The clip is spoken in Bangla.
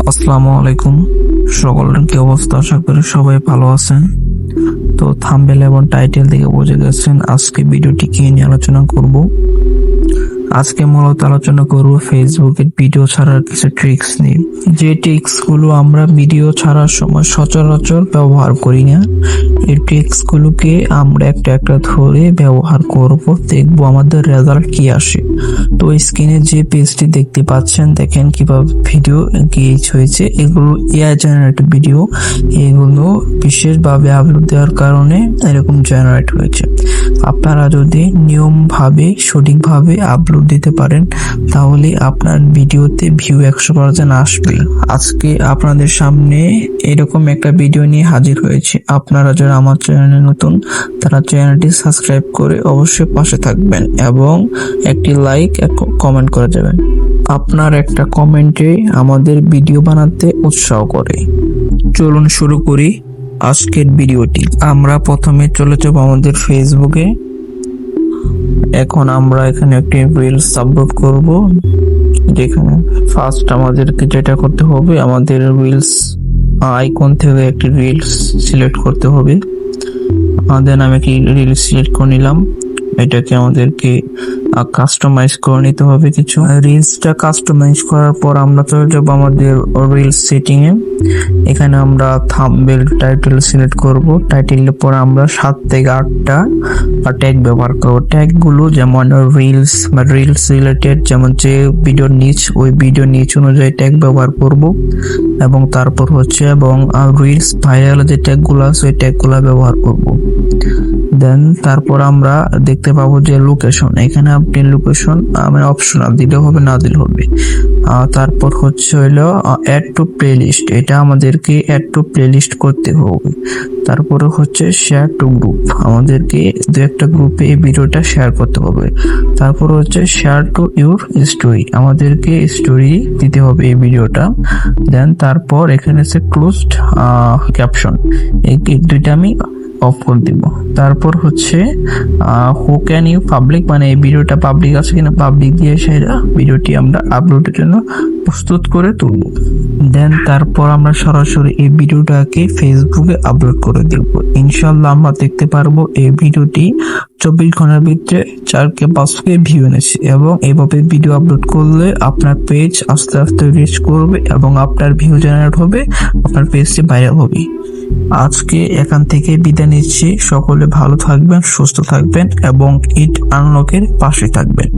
আসসালামু আলাইকুম। সকলের কি অবস্থা? আশা করি সবাই ভালো আছেন। তো থাম্বনেল এবং টাইটেল থেকে বুঝে গেছেন আজকে ভিডিওটি কি নিয়ে আলোচনা করব। আজকে মূলত আলোচনা করব ফেসবুকের ভিডিও ছাড়ার কিছু ট্রিক্স নিয়ে, যে ট্রিক্স গুলো আমরা ভিডিও ছাড়ার সময় সচরাচর ব্যবহার করি না। এই ট্রিক্স গুলোকে আমরা একটা একটা ধরে ব্যবহার করব, দেখবো আমাদের রেজাল্ট কি আসে। তো স্ক্রিনে যে পেজটি দেখতে পাচ্ছেন, দেখেন কিভাবে ভিডিও এনগেজ হয়েছে। এগুলো এআই জেনারেটেড ভিডিও, এগুলো বিশেষভাবে আপলোড দেওয়ার কারণে এরকম জেনারেট হয়েছে। আপনারা যদি নিয়মভাবে সঠিকভাবে আপলোড দিতে পারেন, তাহলে আপনার ভিডিওতে ভিউ 100% আসবে। আজকে আপনাদের সামনে এরকম একটা ভিডিও নিয়ে হাজির হয়েছে। আপনারা যারা আমার চ্যানেলে নতুন, তারা চ্যানেলটি সাবস্ক্রাইব করে অবশ্যই পাশে থাকবেন এবং একটি লাইক কমেন্ট করে যাবেন। আপনার একটা কমেন্টে আমাদের ভিডিও বানাতে উৎসাহ করে। চলুন শুরু করি আজকের ভিডিওটি। আমরা প্রথমে চলে যাব আমাদের ফেসবুকে। এখন আমরা এখানে একটি রিলস আপলোড করব। যেখানে ফার্স্ট আমাদেরকে যেটা করতে হবে, আমাদের রিলস আইকন থেকে একটি রিলস সিলেক্ট করতে হবে। দেন আমি কি রিলস সিলেক্ট করে নিলাম। এটাকে আমাদেরকে কাস্টমাইজ করে নিতে হবে কিছু। রিলসটা কাস্টমাইজ করার পর আমরা চলে যাব আমাদের রিলস সেটিং এ। এখানে আমরা থাম্বনেল টাইটেল সিলেক্ট করব। টাইটেলের পর আমরা 7 থেকে 8টা ট্যাগ ব্যবহার করব। ট্যাগ গুলো যেমন রিলস বা রিলস রিলেটেড, যেমন যে ভিডিওর নিচ, ওই ভিডিও নিচ অনুযায়ী ট্যাগ ব্যবহার করব। এবং তারপর হচ্ছে রিলস ভাইরাল যে ট্যাগ গুলো আছে, ওই ট্যাগ গুলো ব্যবহার করব। দেন তারপর আমরা দেখতে পাবো যে লোকেশন। এখানে আপনি লোকেশন অপশনাল দিলে হবে, না দিলে হবে। তারপর হচ্ছে হলো অ্যাড টু প্লেলিস্ট, এটা আমাদেরকে অ্যাড টু প্লেলিস্ট করতে হবে। তারপরে হচ্ছে শেয়ার টু গ্রুপ, আমাদেরকে দু একটা গ্রুপে এই ভিডিওটা শেয়ার করতে হবে। তারপর হচ্ছে শেয়ার টু ইউর স্টোরি, আমাদেরকে স্টোরি দিতে হবে এই ভিডিওটা। দেন তারপর এখানে আছে ক্লোজড ক্যাপশন, এই দুইটা আমি অফ করে দিব। তারপর হচ্ছে হু ক্যান ইউ পাবলিক, মানে এই ভিডিওটা পাবলিক আছে কিনা, পাবলিক দিয়ে সেটা ভিডিওটি আমরা আপলোডের জন্য প্রস্তুত করে তুলব। দেন তারপর আমরা সরাসরি এই ভিডিওটাকে ফেসবুকে আপলোড করে দেব। ইনশাল্লাহ আমরা দেখতে পারবো এই ভিডিওটি 24 ঘন্টার ভিতরে 4K 5K ভিউ এনেছে। এবং এইভাবে ভিডিও আপলোড করলে আপনার পেজ আস্তে আস্তে রিচ করবে এবং আপনার ভিউ জেনারেট হবে, আপনার পেজটি ভাইরাল হবে। আজকে এখান থেকে বিদায় নিচ্ছি। সকলে ভালো থাকবেন, সুস্থ থাকবেন এবং ইট আনলকের পাশে থাকবেন।